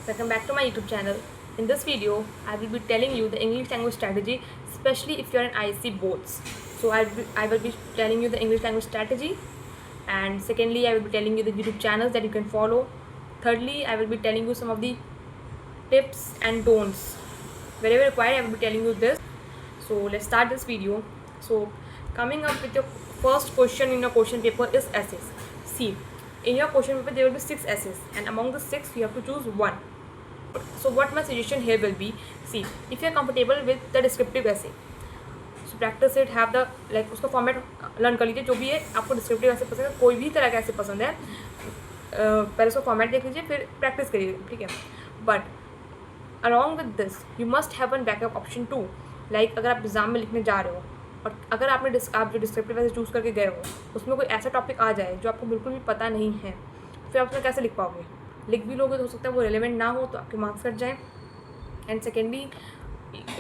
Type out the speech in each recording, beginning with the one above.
Welcome back to my YouTube channel. In this video, I will be telling you the English language strategy, especially if you are in IC boards. So I will be telling you the English language strategy, and secondly, I will be telling you the YouTube channels that you can follow. Thirdly, I will be telling you some of the tips and don'ts. Wherever required, I will be telling you this. So let's start this video. So coming up with your first question in your question paper is essays. See, in your question paper there will be 6 essays, and among the 6 you have to choose one. So what my suggestion here will be, see, if you are comfortable with the descriptive essay, so practice it, have the like उसका format learn कर लीजिए. जो भी है आपको descriptive ऐसे पसंद है, कोई भी तरह का ऐसे पसंद है, पहले उसका फॉर्मेट देख लीजिए, फिर प्रैक्टिस करिए, ठीक है. But along with this you must have one backup option too. Like अगर आप एग्जाम में लिखने जा रहे हो और अगर आप जो डिस्क्रिप्टिव ऐसे चूज़ करके गए हो उसमें कोई ऐसा टॉपिक आ जाए जो आपको बिल्कुल भी पता नहीं है, फिर आप उसमें कैसे लिख पाओगे. लिख भी लोगे तो हो सकता है वो रेलेवेंट ना हो, तो आपके मार्क्स कट जाएँ. एंड सेकेंडली,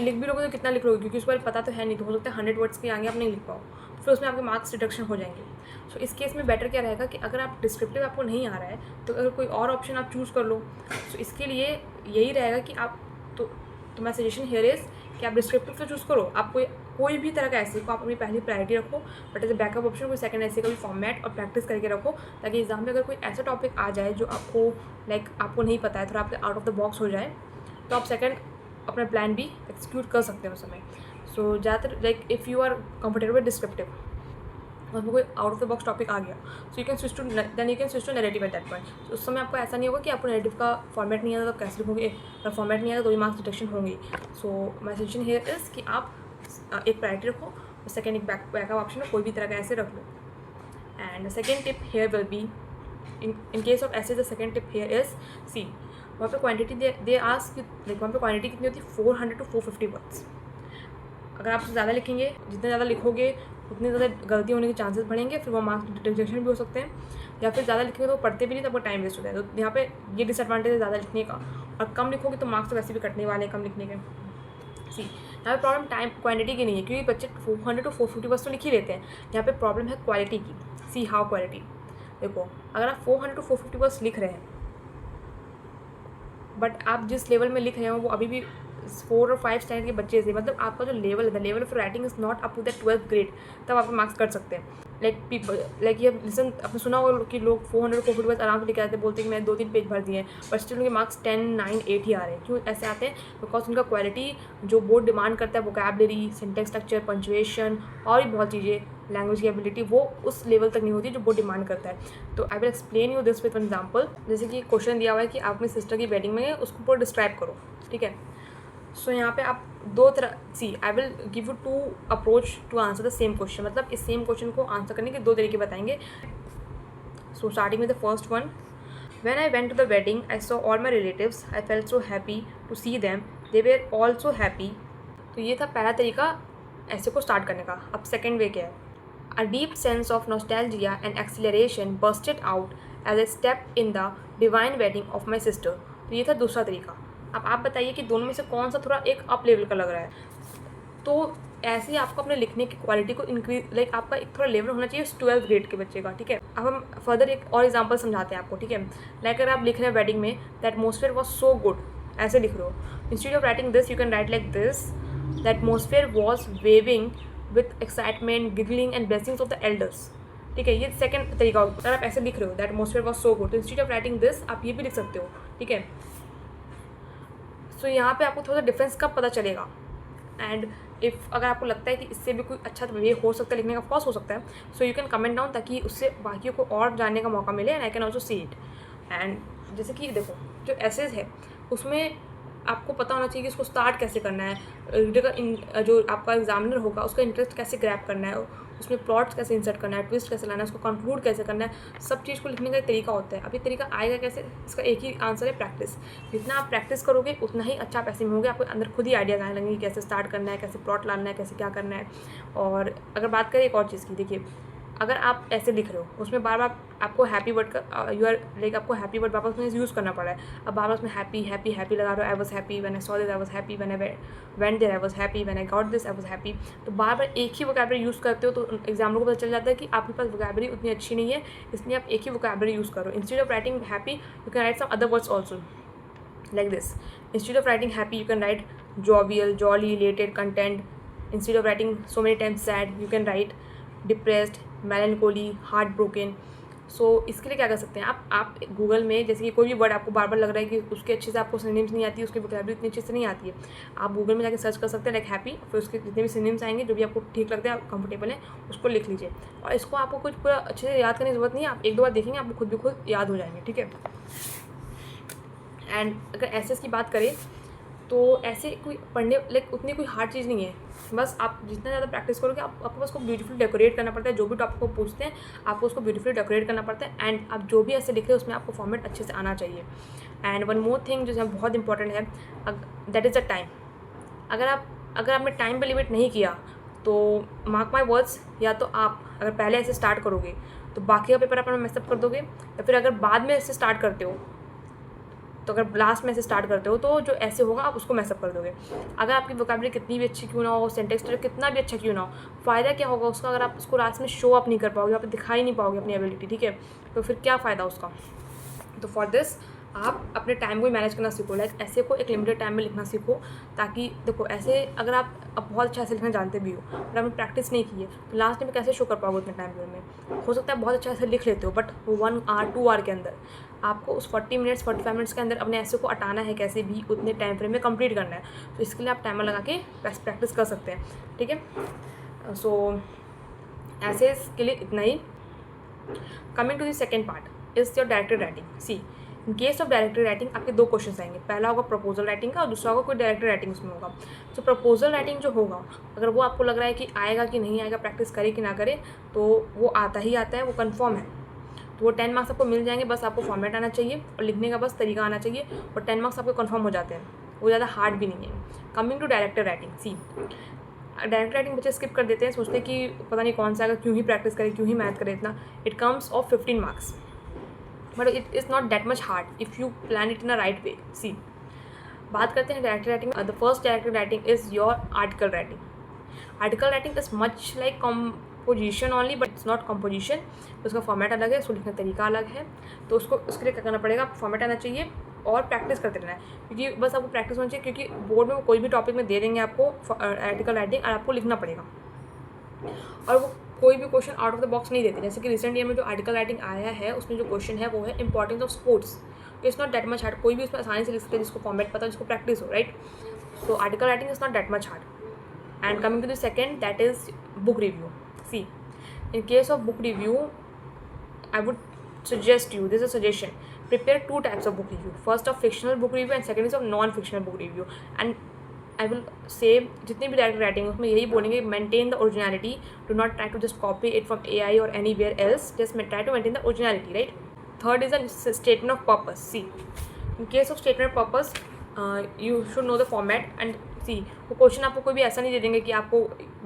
लिख भी लोगे तो कितना लिख लोगे, क्योंकि उस पर पता तो है नहीं, तो हो सकता है 100 वर्ड्स के आगे आप नहीं लिख पाओ, फिर उसमें आपके मार्क्स रिडक्शन हो जाएंगे. सो इस केस में बेटर क्या रहेगा कि अगर आप डिस्क्रिप्टिव आपको नहीं आ रहा है तो अगर कोई और ऑप्शन आप चूज़ कर लो. सो इसके लिए यही रहेगा कि आप तो माई सजेशन हियर इज़ कि आप डिस्क्रिप्टिव तो चूज़ करो. आप कोई भी तरह का ऐसे को आप अपनी पहली प्रायोरिटी रखो, but as a backup option कोई सेकंड ऐसे का भी फॉर्मेट और प्रैक्टिस करके रखो, ताकि एग्जाम में अगर कोई ऐसा टॉपिक आ जाए जो आपको आपको नहीं पता है, थोड़ा आपके आउट ऑफ द बॉक्स हो जाए, तो आप सेकंड अपना प्लान भी एक्सिक्यूट कर सकते हो उस समय. सो ज़्यादातर if you are comfortable with descriptive, उसमें कोई out of the box topic आ गया, so you can switch to narrative at that point. उस समय आपको ऐसा नहीं होगा कि आपको नेरेटिव का फॉर्मेट नहीं आता तो कैसे लिखोगे, अगर फॉर्मेट नहीं आता तो ही मार्क्स डिडक्शन होंगे. सो माई सजेशन हियर इज़ कि आप एक प्रायोरिटी रखो और सेकेंड एक बैकअप ऑप्शन कोई भी तरह का ऐसे रख लो. And second tip here will be, in case of ऐसे the second tip here is, see, वहाँ पे क्वांटिटी दे आस्क, लाइक वहाँ पे क्वांटिटी कितनी होती है, 400 to 450 वर्ड्स. अगर आप ज़्यादा लिखेंगे, जितने ज़्यादा लिखोगे उतनी ज़्यादा गलती होने के चांसेस बढ़ेंगे, फिर वो मार्क्स डिडक्शन भी हो सकते हैं. या फिर ज़्यादा लिखेंगे तो पढ़ते भी नहीं, तो आपका टाइम वेस्ट हो जाएगा. तो यहाँ पे ये डिसएडवांटेज है ज़्यादा लिखने का, और कम लिखोगे तो मार्क्स तो वैसे भी कटने वाले हैं कम लिखने के. सी, यहाँ पे प्रॉब्लम टाइम क्वांटिटी की नहीं है, क्योंकि बच्चे 400 to 450 वर्ड्स तो लिख ही लेते हैं. यहाँ पे प्रॉब्लम है क्वालिटी की. See how quality. देखो, अगर आप 400 to 450 वर्ड्स लिख रहे हैं, बट आप जिस लेवल में लिख रहे हो वो अभी भी 4 और 5 स्टैंडर्ड के बच्चे से, मतलब आपका जो लेवल है, the level of writing is not up to the 12th grade, तब आप मार्क्स कर सकते हैं. ये लिसन, आपने सुना होगा कि लोग 400 को 40 आराम से लिखे आते हैं, बोलते हैं कि मैंने 2-3 पेज भर दिए हैं, बट स्टिल उनके मार्क्स 10, 9, 8 ही आ रहे हैं. क्यों ऐसे आते हैं? बिकॉज उनका क्वालिटी जो बोर्ड डिमांड करता है, वोकैबलरी, सिंटेक्स स्ट्रक्चर, पंचुएशन और भी बहुत चीज़ें, लैंग्वेज की एबिलिटी, वो उस लेवल तक नहीं होती जो बोर्ड डिमांड करता है. तो I will explain you this with an example. जैसे कि क्वेश्चन दिया हुआ है कि आप अपनी सिस्टर की वेडिंग में उसको पूरा डिस्क्राइब करो, ठीक है. सो यहाँ पे आप दो तरह, see, I will give you 2 approach to answer the same question. मतलब इस सेम क्वेश्चन को आंसर करने के 2 तरीके बताएंगे. So starting with the first one, when I went to the wedding I saw all my relatives, I felt so happy to see them, they were also happy. तो ये था पहला तरीका ऐसे को स्टार्ट करने का. अब सेकेंड वे क्या है? A deep sense of nostalgia and exhilaration bursted out as I stepped in the divine wedding of my sister. तो ये था दूसरा तरीका. अब आप बताइए कि दोनों में से कौन सा थोड़ा एक अप लेवल का लग रहा है. तो ऐसे ही आपको अपने लिखने की क्वालिटी को इंक्रीज, आपका एक थोड़ा लेवल होना चाहिए 12th ग्रेड के बच्चे का, ठीक है. अब हम फर्दर एक और एग्जांपल समझाते हैं आपको, ठीक है. अगर आप लिख रहे हैं वेडिंग में, the atmosphere was so good, ऐसे लिख रहे हो. Instead of writing this you can write like this, the atmosphere was waving with excitement, giggling and blessings of the elders. ठीक है, ये सेकंड तरीका होगा. अगर आप ऐसे लिख रहे हो, that atmosphere was so good, तो इंस्टेड ऑफ राइटिंग दिस आप ये भी लिख सकते हो, ठीक है. सो यहाँ पे आपको थोड़ा सा डिफरेंस कब पता चलेगा. एंड इफ़ अगर आपको लगता है कि इससे भी कोई अच्छा वे हो सकता है लिखने का, ऑफकोर्स हो सकता है, सो यू कैन कमेंट डाउन, ताकि उससे बाकियों को और जानने का मौका मिले, and I can also see it. And जैसे कि देखो, जो एसेज है उसमें आपको पता होना चाहिए कि उसको स्टार्ट कैसे करना है, रीडर का जो आपका एग्जामिनर होगा उसका इंटरेस्ट कैसे ग्रैप करना है, उसमें प्लॉट्स कैसे इंसर्ट करना है, ट्विस्ट कैसे लाना है, उसको कंक्लूड कैसे करना है, सब चीज़ को लिखने का एक तरीका होता है. अब ये तरीका आएगा कैसे? इसका एक ही आंसर है, प्रैक्टिस. जितना आप प्रैक्टिस करोगे उतना ही अच्छा पैसे में होगे. आपको अंदर खुद ही आइडियाज आने लगेंगे कैसे स्टार्ट करना है, कैसे प्लॉट लाना है, कैसे क्या करना है. और अगर बात करें एक और चीज़ की, देखिए, अगर आप ऐसे लिख रहे हो उसमें बार बार आपको हैप्पी वर्ड का आपको हैप्पी वर्ड वापस में यूज़ करना पड़ा है. अब बार बार उसमें हैप्पी हैप्पी हैप्पी लगा रहे हो. I was happy when I saw this, I was happy when I went there, I was happy when I got this, I was happy. तो बार बार एक ही वोकैबलरी यूज़ करते हो, तो एग्जाम्पल को पता चल जाता है कि आपके पास वोकैबलरी उतनी अच्छी नहीं है, इसलिए आप एक ही वोकैबलरी यूज़ करो. Instead of writing happy you can write some other words also. like this. Instead of writing happy, you can write jovial, jolly, elated, content. Instead of writing so many times sad, you can write depressed, melancholy, heartbroken. सो इसके लिए क्या कर सकते हैं आप Google में जैसे कि कोई भी वर्ड आपको बार बार लग रहा है कि उसके अच्छे से आपको सिनोनिम्स नहीं आती है, उसकी वोकैबुलरी इतनी अच्छे से नहीं आती है, आप गूगल में जाकर सर्च कर सकते हैं लाइक हैप्पी, फिर उसके जितने भी सिनोनिम्स आएंगे जो भी आपको ठीक लगता है, आप कंफर्टेबल है, उसको लिख लीजिए। और इसको आपको कुछ पूरा अच्छे से याद करने की जरूरत नहीं है, आप एक दो बार देखेंगे आपको खुद भी खुद याद हो जाएंगे, ठीक है। एंड अगर एसेस की बात करें तो ऐसे कोई पढ़ने लाइक उतनी कोई हार्ड चीज़ नहीं है, बस आप जितना ज़्यादा प्रैक्टिस करोगे आपको बस को ब्यूटीफुली डेकोरेट करना पड़ता है, जो भी टॉपिक को पूछते हैं आपको उसको ब्यूटीफुली डेकोरेट करना पड़ता है। एंड आप जो भी ऐसे लिख रहे हैं उसमें आपको फॉर्मेट अच्छे से आना चाहिए। एंड वन मोर थिंग जो है बहुत इंपॉर्टेंट है, दैट इज़ द टाइम। अगर आपने टाइम पर लिमिट नहीं किया तो मार्क माई वर्ड्स, या तो आप अगर पहले ऐसे स्टार्ट करोगे तो बाकी का पेपर अपना मैसअप कर दोगे, या फिर अगर बाद में ऐसे स्टार्ट करते हो तो अगर लास्ट में से स्टार्ट करते हो तो जो ऐसे होगा आप उसको मैसअप कर दोगे। अगर आपकी वोकैबुलरी कितनी भी अच्छी क्यों ना हो, सेंटेक्स स्ट्रक्चर कितना भी अच्छा क्यों ना हो, फ़ायदा क्या होगा उसका अगर आप उसको लास्ट में शो अप नहीं कर पाओगे, आप दिखाई नहीं पाओगे अपनी एबिलिटी, ठीक है, तो फिर क्या फ़ायदा उसका। तो फॉर दिस आप अपने टाइम को ही मैनेज करना सीखो, लाइक ऐसे को एक लिमिटेड टाइम में लिखना सीखो, ताकि देखो ऐसे अगर आप अब बहुत अच्छा ऐसे लिखना जानते भी हो पर आपने प्रैक्टिस नहीं की है तो लास्ट में कैसे शो कर पाओगे उतने टाइम में। हो सकता है बहुत अच्छा ऐसे लिख लेते हो बट 1 आवर 2 आवर के अंदर आपको उस 40 मिनट्स 45 मिनट्स के अंदर अपने ऐसे को हटाना है, कैसे भी उतने टाइम फ्रेम में कंप्लीट करना है, तो इसके लिए आप टाइमर लगा के प्रैक्टिस कर सकते हैं, ठीक है। सो ऐसे के लिए इतना ही। Coming to the second part is your directed writing. See in case of directed writing आपके 2 क्वेश्चन आएंगे, पहला होगा प्रपोजल राइटिंग का और दूसरा होगा कोई डायरेक्टेड राइटिंग उसमें होगा। तो प्रपोजल राइटिंग जो होगा अगर वो आपको लग रहा है कि आएगा कि नहीं आएगा, प्रैक्टिस करे कि ना करे, तो वो आता ही आता है, वो कन्फर्म है, तो वो 10 मार्क्स आपको मिल जाएंगे। बस आपको फॉर्मेट आना चाहिए और लिखने का बस तरीका आना चाहिए और 10 मार्क्स आपको कन्फर्म हो जाते हैं, वो ज़्यादा हार्ड भी नहीं है। Coming to directed writing, see direct writing बच्चे स्किप कर देते हैं, सोचते हैं कि पता नहीं कौन सा आएगा, क्यों ही प्रैक्टिस करें, क्यों ही मैथ करें इतना। It comes of 15 marks but it is not that much hard if you plan it in a right way. See बात करते हैं directed writing. The first directed writing is your article writing. Article writing is much like composition only but it's not composition. उसका format अलग है, उसको लिखने का तरीका अलग है, तो उसके लिए क्या करना पड़ेगा, फॉर्मेट आना चाहिए और प्रैक्टिस करते रहना है, क्योंकि बस आपको प्रैक्टिस होनी चाहिए, क्योंकि बोर्ड में कोई भी टॉपिक में दे देंगे आपको आर्टिकल राइटिंग और आपको लिखना पड़ेगा, और वो कोई भी question out of the box नहीं देते। जैसे कि रिसेंट ईयर में जो आर्टिकल राइटिंग आया है उसमें जो क्वेश्चन है वो है इंपॉर्टेंस ऑफ स्पोर्ट्स, तो it's not that much hard, कोई भी उसमें आसानी से लिख सकते हैं जिसको फॉर्मेट पता है, जिसको प्रैक्टिस हो, right. So article writing is not that much hard. And coming to the second, that is book review. See in case of book review I would suggest you, this is a suggestion, prepare 2 types of book review, first of fictional book review and second is of non-fictional book review। and I will say जितनी भी direct writing है उसमें यही बोलेंगे, maintain the originality, do not try to just copy it from AI or anywhere else, just try to maintain the originality, right। Third is a statement of purpose। See in case of statement of purpose you should know the format and वो question आपको कोई भी ऐसा नहीं दे देंगे कि आपको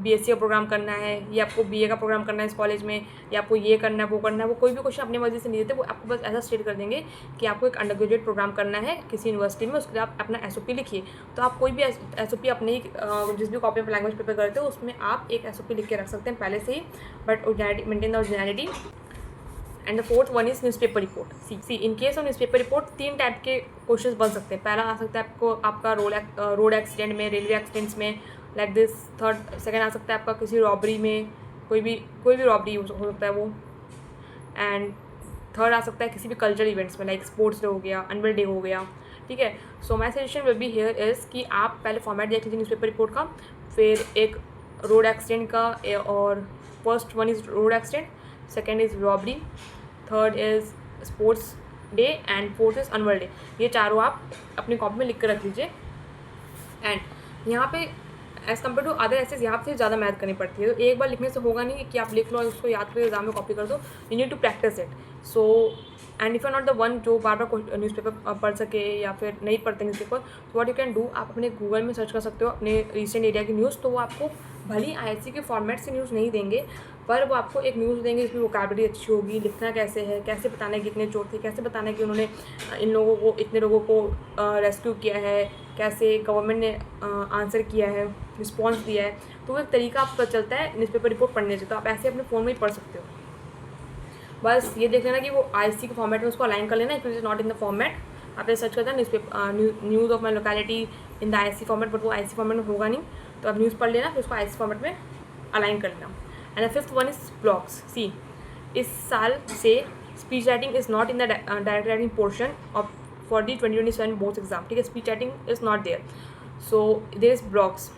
BSc का प्रोग्राम करना है या आपको BA का प्रोग्राम करना है इस कॉलेज में, या आपको ये करना है वो करना है, वो कोई भी क्वेश्चन अपनी मर्जी से नहीं देते, वो आपको बस ऐसा स्टेट कर देंगे कि आपको एक अंडर ग्रेजुएट प्रोग्राम करना है किसी यूनिवर्सिटी में, उसके लिए आप अपना SOP लिखिए। तो आप कोई भी SOP अपने ही जिस भी कॉपी ऑफ लैंग्वेज पेपर करते हो उसमें आप एक SOP लिख के रख सकते हैं पहले से ही, but originality, maintain the originality. And the fourth one is newspaper report. See in case of newspaper report 3 type के क्वेश्चंस बन सकते हैं। पहला आ सकता है आपको आपका रोड एक्सीडेंट में, रेलवे एक्सीडेंट्स में, लाइक दिस। सेकंड आ सकता है आपका किसी रॉबरी में, कोई भी रॉबरी हो सकता है वो। एंड थर्ड आ सकता है किसी भी कल्चरल इवेंट्स में, लाइक स्पोर्ट्स डे हो गया, एनुअल डे हो गया, ठीक है। So my suggestion will be here is कि आप पहले फॉर्मेट देख लीजिए न्यूज़पेपर रिपोर्ट का, फिर एक रोड एक्सीडेंट का, और first one is road accident, second is robbery, third is sports day and fourth is annual day. ये चारों आप अपनी कॉपी में लिख कर रख लीजिए। एंड यहाँ पे as compare to other essays यहाँ से ज़्यादा मैथ करनी पड़ती है, तो एक बार लिखने से होगा नहीं कि आप लिख लो और उसको याद करके एग्जाम में कॉपी कर दो, you need to practice it. So and if you not the one जो बार बार न्यूज़पेपर पढ़ सके या फिर नहीं पढ़ते न्यूज़पेपर, तो व्हाट यू कैन डू, आप अपने गूगल में सर्च कर सकते हो अपने रिसेंट एरिया की न्यूज़, तो वो आपको भली IISc के फॉर्मेट से न्यूज़ नहीं देंगे पर वो आपको एक न्यूज़ देंगे जिसमें वोकैबुलरी अच्छी होगी, लिखना कैसे है, कैसे बताना है कि इतने चोर थे, कैसे बताना है कि उन्होंने इन लोगों को, इतने लोगों को रेस्क्यू किया है, कैसे गवर्नमेंट ने आंसर किया है, रिस्पॉन्स दिया है, तो वो एक तरीका आपको चलता है न्यूज़पेपर रिपोर्ट पढ़ने से। तो आप ऐसे अपने फ़ोन में ही पढ़ सकते हो। बस ये देख लेना कि वो IISc के फॉर्मेट में उसको अलाइन कर लेना, it is not in the format, आप सर्च करते हैं news of my locality in the IC format, but वो IC फॉर्मेट में होगा नहीं, तो आप न्यूज़ पढ़ लेना, फिर उसको IC फॉर्मेट में अलाइन कर लेना। And the fifth one is blogs. See, इस साल से speech writing is not in the direct writing portion of for the 2027 boards exam, ठीक है। Speech writing is not there, so there is blogs.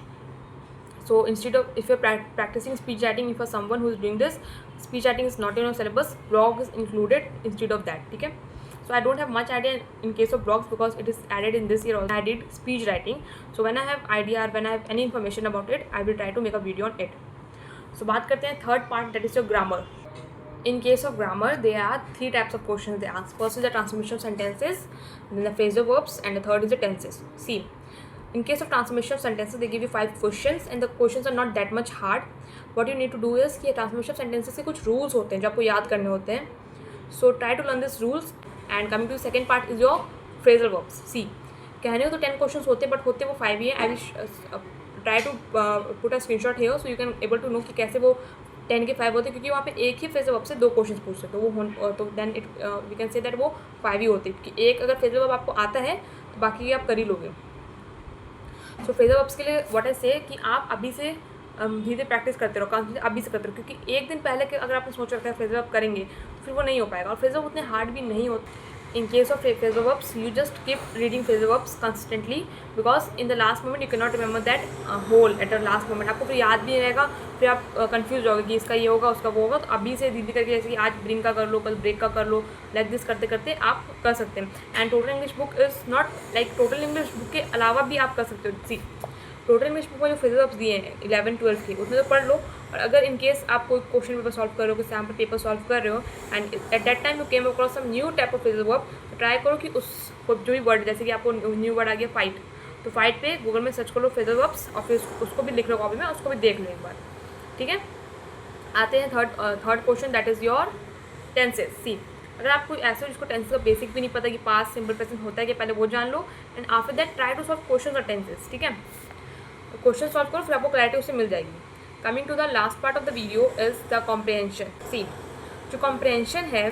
So instead of, if you're practicing speech writing, if you're someone who is doing this, speech writing is not in your syllabus, blog is included instead of that, ठीक है. So I don't have much idea in case of blogs because it is added in this year also. I did speech writing, so when I have idea or when I have any information about it, I will try to make a video on it. So बात करते हैं third part, that is your grammar. In case of grammar, there are three types of questions they ask. First is the transformation of sentences, then the phrasal verbs, and the third is the tenses. See, in case of transformation of sentences, they give you 5 questions and the questions are not that much hard. What you need to do is कि transformation of sentences के कुछ rules होते हैं जो आपको याद करने होते हैं. So try to learn these rules. And coming to the second part is your phrasal verbs. See, कहने को तो 10 questions होते हैं, but होते वो 5 ही हैं. I will try to put a screenshot here so you can able to know कि कैसे वो 10 के 5 होते हैं, क्योंकि वहाँ पे एक ही phrasal verb से 2 questions पूछते हैं, तो then it we can say that वो 5 ही होते हैं, क्योंकि एक अगर phrasal verb आपको आता है तो बाकी आप कर ही लोगे. सो फ्रेजल वर्ब्स के लिए व्हाट आई से कि आप अभी से धीरे प्रैक्टिस करते रहो, कॉन्फिडेंस अभी से करते रहो, क्योंकि एक दिन पहले के अगर आपने सोच रखा है फ्रेजल वर्ब करेंगे तो फिर वो नहीं हो पाएगा, और फ्रेजल वर्ब उतने हार्ड भी नहीं होते. In case of phrasal verbs you just keep reading phrasal verbs consistently, because in the last moment you can not remember that whole at the last moment. आपको फिर याद भी नहीं रहेगा, फिर आप कंफ्यूज होगे कि इसका ये होगा उसका वो होगा. तो अभी से धीरे करके, जैसे कि आज ब्रिंक का कर लो, कल ब्रेक का कर लो, लाइक दिस करते करते आप कर सकते हैं. And total English book is not like total English book के अलावा भी आप कर सकते हो. सी, टोटल इंग्लिश बुक में जो फ्रेजल वर्ब्स दिए हैं 11-12 के, उसमें तो पढ़ लो. और अगर इन केस आप कोई क्वेश्चन पेपर सॉल्व कर रहे हो, कोई सैम्पल पेपर सॉल्व कर रहे हो and at that time you came across some new type of phrasal verb, तो ट्राई करो कि उसको जो भी वर्ड, जैसे कि आपको न्यू वर्ड आ गया फाइट, तो फाइट पे गूगल में सर्च कर लो फ्रेजल वर्ब्स और फिर उसको भी लिख लो कॉपी में, उसको भी देख लो एक बार, ठीक है. आते हैं third question, that is your tenses. See, अगर आप कोई ऐसे जिसको टेंसेस का बेसिक भी नहीं पता कि पास्ट सिंपल प्रेजेंट होता है कि, पहले वो जान लो and after that try to solve question और टेंसेस, ठीक है. क्वेश्चन सॉल्व करो, फिर आपको क्लैरिटी उससे मिल जाएगी. Coming to the last part of the video is the comprehension. See, जो कॉम्प्रहेंशन है,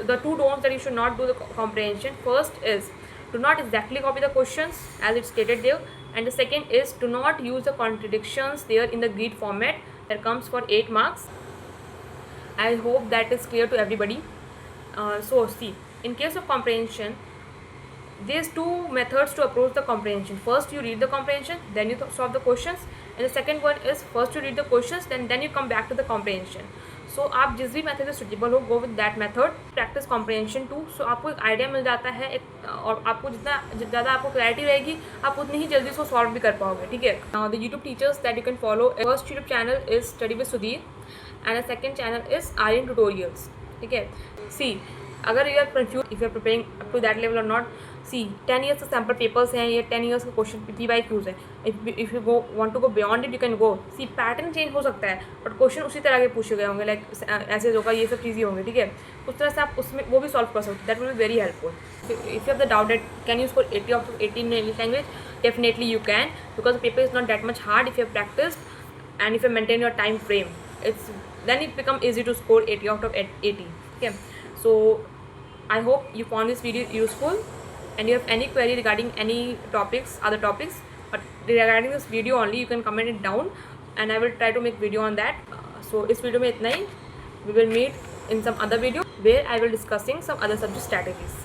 the 2 don'ts that you should not do the comprehension. First is do not exactly copy the questions as it's stated there, and the second is do not use the contradictions there in the grid format that comes for 8 marks. I hope that is clear to everybody. So see, in case of comprehension, there's 2 methods to approach the comprehension. First you read the comprehension, then you solve the questions, and the second one is first you read the questions, then you come back to the comprehension. So आप जिस भी method से suitable हो, go with that method. Practice comprehension too, so आपको एक idea मिल जाता है और आपको जितना ज़्यादा आपको क्लैरिटी रहेगी, आप उतनी ही जल्दी उसको सॉल्व भी कर पाओगे, ठीक है. The YouTube teachers that you can follow, first YouTube channel is study with Sudhir and the second channel is Aryan tutorials, ठीक है. सी, अगर you are confuse if you are preparing up to that level or not, see 10 years के sample papers हैं, ये 10 years के question PYQs हैं. If you want to go beyond it, you can go. See, pattern change हो सकता है but question उसी तरह के पूछे गए होंगे, लाइक ऐसे होगा, ये सब चीज़ें होंगी, ठीक है. उस तरह से आप उसमें वो भी सॉल्व कर सकते हो. That will be very helpful. If you have the doubt that can you score 80 out of 80 in English language, definitely you can, because the paper is not that much hard if you have practiced and if you maintain your time frame. Then it become easy to score 80 out of 80. Okay, so I hope you found this video useful, and you have any query regarding any topics, other topics, but regarding this video only, you can comment it down and I will try to make video on that. So इस video में इतना ही. We will meet in some other video where I will discussing some other subject strategies.